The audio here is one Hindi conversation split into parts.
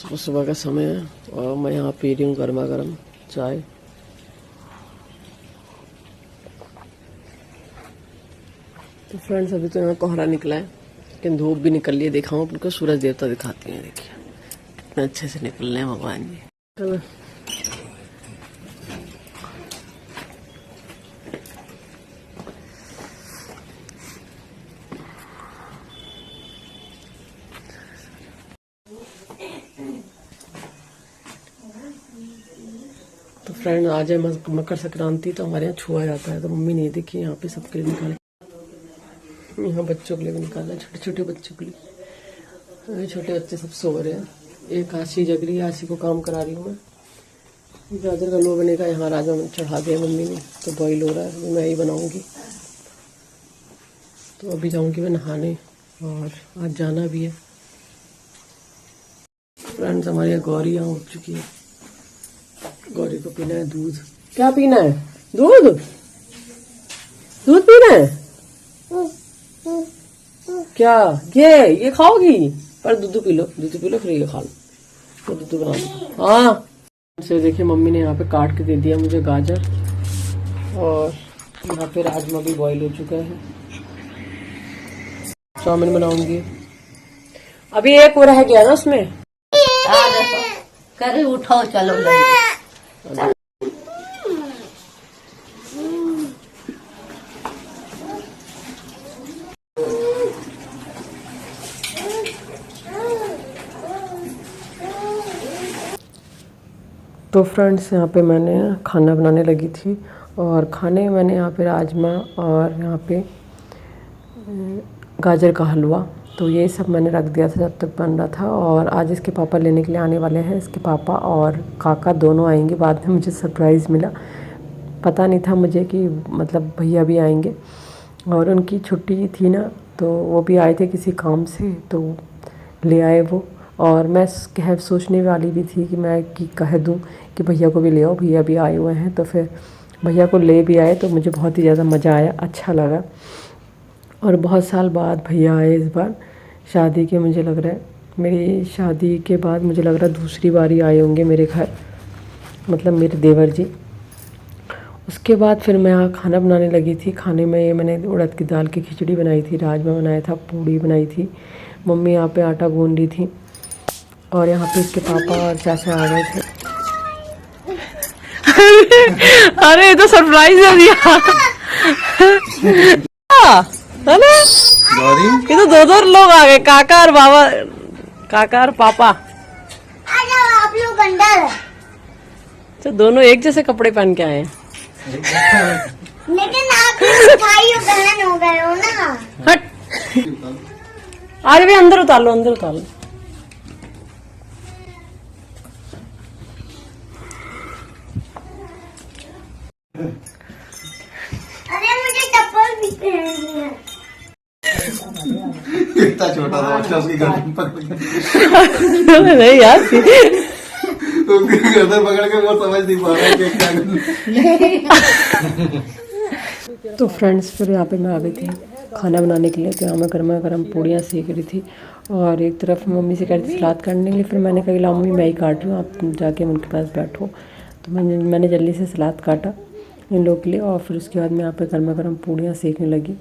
सुबह सुबह का समय है और मैं यहाँ पी रही हूँ गर्मा गर्म चाय। तो फ्रेंड्स अभी तो यहाँ कोहरा निकला है लेकिन धूप भी निकल रही है। दिखाऊँ आपको सूरज देवता दिखाती हैं, देखिए कितने अच्छे से निकल रहे हैं भगवान जी। चलो तो फ्रेंड आज है मकर संक्रांति, तो हमारे यहाँ छुआ जाता है। तो मम्मी नहीं देखी यहाँ पे सबके लिए निकाले, यहाँ बच्चों के लिए भी निकाला, छोटे छोटे बच्चों के लिए। छोटे बच्चे सब सो रहे हैं, एक आशी जग रही है, आशी को काम करा रही हूँ मैं। गाजर का हलवा बनेगा, यहाँ राजमा में चढ़ा दिया मम्मी ने, तो बॉईल हो रहा है, मैं ही बनाऊंगी। तो अभी जाऊंगी मैं नहाने और आज जाना भी है। फ्रेंड्स हमारे यहाँ गौरी यहाँ उठ चुकी है। गौरी को पीना है दूध। क्या पीना है? दूध? दूध पीना है? क्या ये खाओगी? पर दूध पी लो, दूध पी लो, फिर ये खा लो। तो दूध बना दो। हाँ से देखिए मम्मी ने यहाँ पे काट के दे दिया मुझे गाजर, और यहाँ पे राजमा भी बॉईल हो चुका है। चाउमीन बनाऊंगी। अभी एक वो रह गया ना उसमें। करे उठाओ चलो। तो फ्रेंड्स यहाँ पे मैंने खाना बनाने लगी थी, और खाने में मैंने यहाँ पे राजमा और यहाँ पे गाजर का हलवा, तो ये सब मैंने रख दिया था जब तक बन रहा था। और आज इसके पापा लेने के लिए आने वाले हैं। इसके पापा और काका दोनों आएंगे। बाद में मुझे सरप्राइज़ मिला, पता नहीं था मुझे कि मतलब भैया भी आएंगे। और उनकी छुट्टी थी ना, तो वो भी आए थे किसी काम से, तो ले आए वो। और मैं कह सोचने वाली भी थी कि मैं कह दूं कि भैया को भी ले आओ, भैया भी आए हुए हैं। तो फिर भैया को ले भी आए, तो मुझे बहुत ही ज़्यादा मज़ा आया, अच्छा लगा। और बहुत साल बाद भैया आए इस बार शादी के। मुझे लग रहा है मेरी शादी के बाद मुझे लग रहा है दूसरी बार ही आए होंगे मेरे घर, मतलब मेरे देवर जी। उसके बाद फिर मैं यहाँ खाना बनाने लगी थी। खाने में ये मैंने उड़द की दाल की खिचड़ी बनाई थी, राजमा बनाया था, पूड़ी बनाई थी। मम्मी यहाँ पे आटा गूंद रही थी, और यहाँ पे इसके पापा और चाचा आ गए थे। अरे ये तो सरप्राइज है दिया है ना? ये तो दो लोग आ गए, काका और बाबा, काका और पापा। आप लोग अंदर। तो दोनों एक जैसे कपड़े पहन के आए हैं। लेकिन आप भाई बहन हो गए हो ना। हट, आज भी अंदर उतार लो, अंदर उतार लो। अरे मुझे चप्पल भी पहननी है। इतना छोटा था बच्चा, उसकी गर्दन पकड़ के नहीं यार, उसकी गर्दन पकड़ के वो समझ नहीं पा रहा कि क्या करना। तो फ्रेंड्स फिर यहाँ पे मैं आ गई थी खाना बनाने के लिए। तो यहाँ मैं गर्मा गर्म पूड़ियाँ सेक रही थी, और एक तरफ मम्मी से कह रही थी सलाद काटने के लिए। फिर मैंने कहा ला मम्मी मैं ही काट रही हूँ, आप जाके उनके पास बैठो। तो मैंने जल्दी से सलाद काटा इन लोगों के लिए, और फिर उसके बाद मैं यहाँ पे गर्मा गर्म पूड़ियाँ सेकने लगी।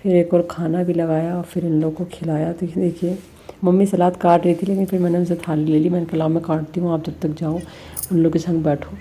फिर एक और खाना भी लगाया और फिर इन लोगों को खिलाया। तो देखिए मम्मी सलाद काट रही थी, लेकिन फिर मैंने उनसे थाली ले ली। मैंने कहा मैं काटती हूँ, आप जब तक जाओ उन लोगों के संग बैठो।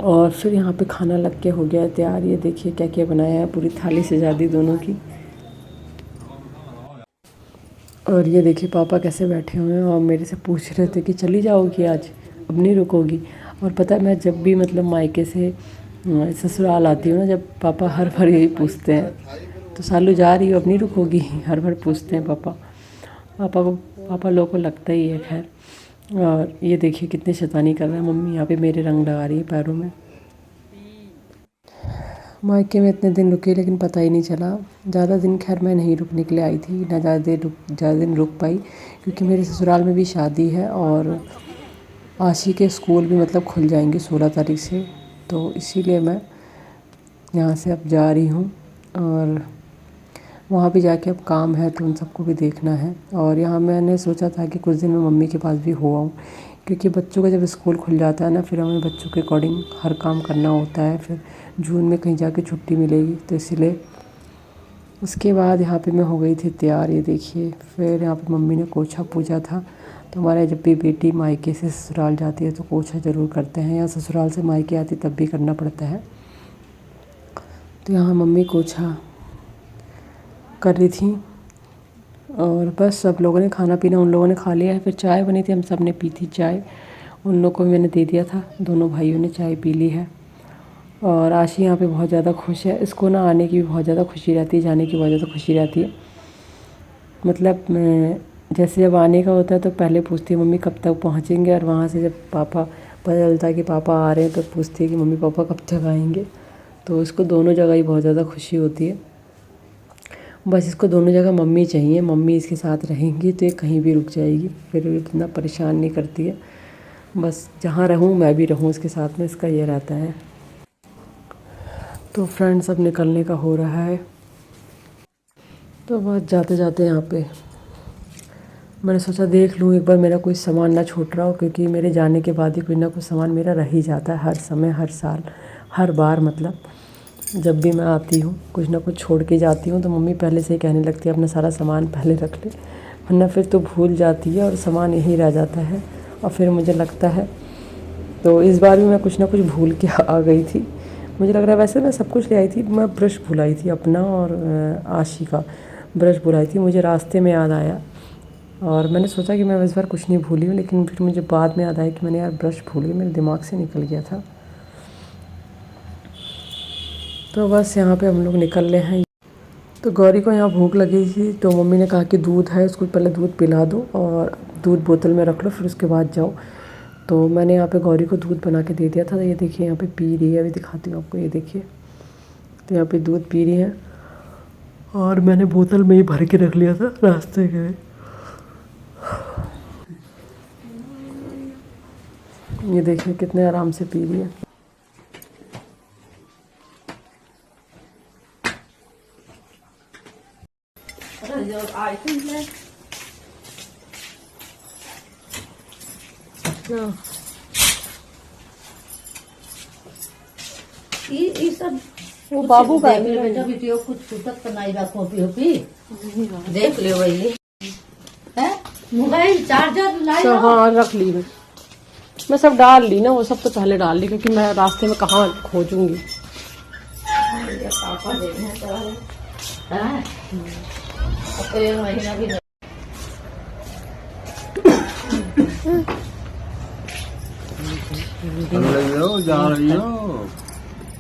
और फिर यहाँ पे खाना लग के हो गया तैयार। ये देखिए क्या क्या बनाया है, पूरी थाली सजा दी दोनों की। और ये देखिए पापा कैसे बैठे हुए हैं और मेरे से पूछ रहे थे कि चली जाओगी आज, अब नहीं रुकोगी। और पता है मैं जब भी मतलब मायके से ससुराल आती हूँ ना, जब पापा हर बार यही पूछते हैं, तो सालू जा रही हो अब नहीं रुकोगी, हर बार पूछते हैं पापा। पापा लोगों को लगता ही है खैर। और ये देखिए कितनी शैतानी कर रहा है। मम्मी यहाँ पे मेरे रंग लगा रही है पैरों में। मायके में इतने दिन रुके लेकिन पता ही नहीं चला। ज़्यादा दिन खैर मैं नहीं रुकने के लिए आई थी, ना ज़्यादा दिन रुक पाई, क्योंकि मेरे ससुराल में भी शादी है और आशी के स्कूल भी मतलब खुल जाएंगे 16 तारीख से। तो इसीलिए मैं यहाँ से अब जा रही हूँ। और वहाँ भी जाके अब काम है तो उन सबको भी देखना है। और यहाँ मैंने सोचा था कि कुछ दिन मैं मम्मी के पास भी हो आऊँ, क्योंकि बच्चों का जब स्कूल खुल जाता है ना, फिर हमें बच्चों के अकॉर्डिंग हर काम करना होता है। फिर जून में कहीं जाके छुट्टी मिलेगी, तो इसीलिए उसके बाद यहाँ पे मैं हो गई थी तैयार। ये देखिए, फिर यहाँ पे मम्मी ने कोछा पूजा था। तो हमारे जब भी बेटी मायके से ससुराल जाती है तो कोछा ज़रूर करते हैं, या ससुराल से मायके आती तब भी करना पड़ता है। तो यहाँ मम्मी कोछा कर रही थी और बस सब लोगों ने खाना पीना उन लोगों ने खा लिया है। फिर चाय बनी थी, हम सब ने पी थी चाय। उन लोगों को भी मैंने दे दिया था, दोनों भाइयों ने चाय पी ली है। और आशी यहाँ पे बहुत ज़्यादा खुश है। इसको ना आने की भी बहुत ज़्यादा खुशी रहती है, जाने की बहुत ज़्यादा खुशी रहती है। मतलब जैसे जब आने का होता है तो पहले पूछती है मम्मी कब तक पहुँचेंगे, और वहाँ से जब पापा पता चलता है कि पापा आ रहे हैं तो पूछती है कि मम्मी पापा कब तक आएंगे। तो इसको दोनों जगह ही बहुत ज़्यादा खुशी होती है। बस इसको दोनों जगह मम्मी चाहिए, मम्मी इसके साथ रहेंगी तो ये कहीं भी रुक जाएगी, फिर इतना परेशान नहीं करती है। बस जहाँ रहूँ मैं भी रहूँ इसके साथ में, इसका ये रहता है। तो फ्रेंड्स अब निकलने का हो रहा है। तो बस जाते जाते यहाँ पे मैंने सोचा देख लूँ एक बार मेरा कोई सामान ना छूट रहा हो, क्योंकि मेरे जाने के बाद ही कोई ना कोई सामान मेरा रह ही जाता है हर समय, हर साल, हर बार। मतलब जब भी मैं आती हूँ कुछ ना कुछ छोड़ के जाती हूँ तो मम्मी पहले से ही कहने लगती है अपना सारा सामान पहले रख ले, वरना फिर तो भूल जाती है और सामान यहीं रह जाता है और फिर मुझे लगता है। तो इस बार भी मैं कुछ ना कुछ भूल के आ गई थी। मुझे लग रहा है वैसे मैं सब कुछ ले आई थी, मैं ब्रश भुलाई थी अपना और आशी का ब्रश भुलाई थी। मुझे रास्ते में याद आया और मैंने सोचा कि मैं इस बार कुछ नहीं भूली हूँ, लेकिन फिर मुझे बाद में याद आया कि मैंने यार ब्रश भूल गई, मेरे दिमाग से निकल गया था। तो बस यहाँ पे हम लोग निकल रहे हैं। तो गौरी को यहाँ भूख लगी थी तो मम्मी ने कहा कि दूध है, उसको पहले दूध पिला दो और दूध बोतल में रख लो, फिर उसके बाद जाओ। तो मैंने यहाँ पे गौरी को दूध बना के दे दिया था। ये देखिए यहाँ पे पी रही है, अभी दिखाती हूँ आपको, ये देखिए। तो यहाँ पे दूध पी रही है और मैंने बोतल में ही भर के रख लिया था रास्ते के। ये देखिए कितने आराम से पी रही है। ये सब वो बाबू का देख ले बेटा, वीडियो कुछ फुर्सत बनाई रहा, कॉपी होपी देख ले वही है। मोबाइल चार्जर लाई तो हाँ रख ली मैं सब डाल ली ना, वो सब तो पहले डाल ली क्योंकि मैं रास्ते में कहाँ खोजूंगी। पापा देखने तो है अब तो एक महीना भी नहीं। जा रही हो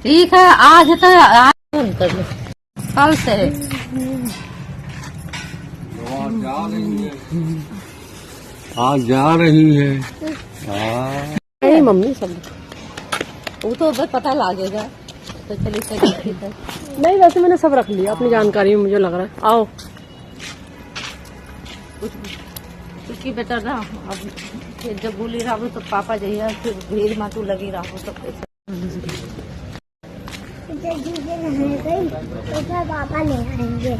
ठीक है, आज तो आज कल से आज जा रही है। नहीं मम्मी सब वो तो बस पता लगेगा तो चलिए। नहीं, वैसे मैंने सब रख लिया अपनी जानकारी में, मुझे लग रहा है। आओ क्योंकि बेटा ना अब फिर जब बोली रहा तो पापा जाइए, फिर भीड़ में तू लगी रहा तो पापा ले आएंगे।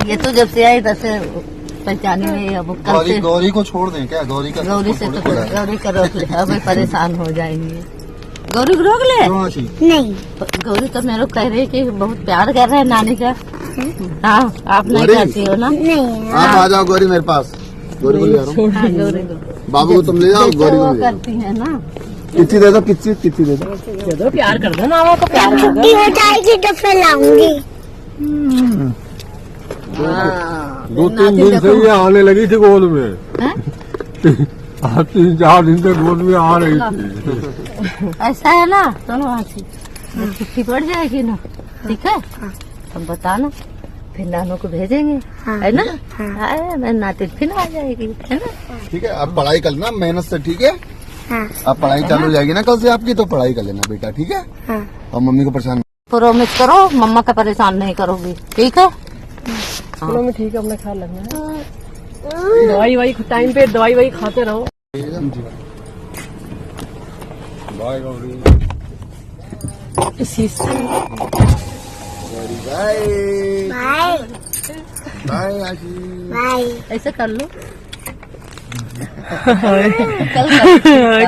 ये तो जब से आई तब से पहचानी नहीं। अब कल से गौरी को छोड़ दें क्या? गौरी का गौरी से तो गौरी का रोक ले, अब परेशान हो जाएंगे। गौरी को रोक ले। नहीं, गौरी तो मेरे को कह रही कि बहुत प्यार कर रहे हैं नानी का। हाँ, आप नहीं करती हो ना? नहीं आप आ जाओ गौरी मेरे पास। गौरी को ले आ रहा हूँ। हाँ, गौरी को बाबू को तुम ले जाओ, गौरी को वो ले जाओ। करती है ना। किच्ची दे दो, किच्ची दे दो। प्यार कर दो ना, को प्यार कर दो। छुट्टी हो जाएगी तो फिर लाऊंगी। 2-3 दिन से ये आने लगी थी गोद में। 3-4 दिन से गोद में आ रही थी। ऐसा है ना, दोनों आंची छुट्टी पड़ जाएगी ना, ठीक है? हम बताना, फिर नानों को भेजेंगे, है ना? हाँ, मैं नाते फिर आ जाएगी, है ना? ठीक है, आप पढ़ाई कर लेना मेहनत से, ठीक है? हाँ। आप पढ़ाई चालू हो जाएगी ना कल से आपकी, तो पढ़ाई कर लेना बेटा, ठीक है? हाँ। और मम्मी को परेशान प्रॉमिस करो मम्मा का परेशान नहीं करोगी, ठीक है? चलो मैं ठीक है, अपना ख्याल रखना है। दवाई वाई टाइम पे दवाई वाई खाते रहो। बाय गौरी। इसी से बाय बाय बाय आजी बाय। ऐसे कर लो।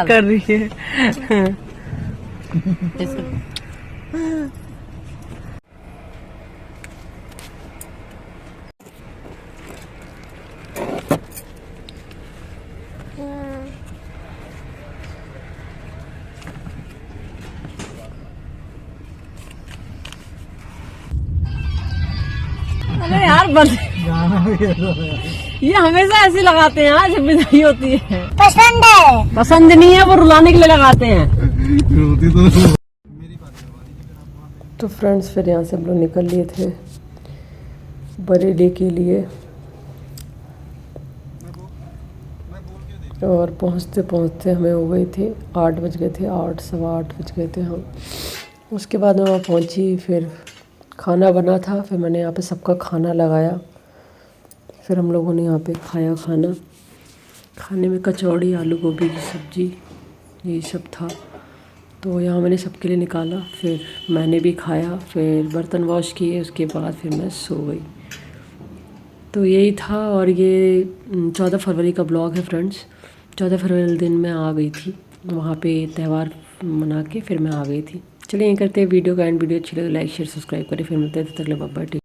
कर रही है। ऐसे। अरे यार बंद। ये हमेशा ऐसे लगाते हैं आज जब विदाई होती है। पसंद है। पसंद नहीं है, वो रुलाने के लिए लगाते हैं। तो फ्रेंड्स फिर यहाँ से हम लोग निकल लिए थे बरेली के लिए, और पहुँचते पहुँचते हमें हो गई थी 8 बज गए थे, 8 सवा 8 बज गए थे हम। उसके बाद मैं वहाँ पहुँची, फिर खाना बना था, फिर मैंने यहाँ पे सबका खाना लगाया, फिर हम लोगों ने यहाँ पे खाया खाना। खाने में कचौड़ी, आलू गोभी की सब्ज़ी, ये सब था। तो यहाँ मैंने सबके लिए निकाला, फिर मैंने भी खाया, फिर बर्तन वॉश किए, उसके बाद फिर मैं सो गई। तो यही था, और ये 14 फरवरी का ब्लॉग है फ्रेंड्स। 14 फरवरी दिन मैं आ गई थी वहाँ पे त्यौहार मना के, फिर मैं आ गई थी। चलिए यहीं करते हैं वीडियो का एंड। वीडियो अच्छी लगे लाइक शेयर सब्सक्राइब करें, फिर मिलते हैं, तब तक के लिए बाय बाय।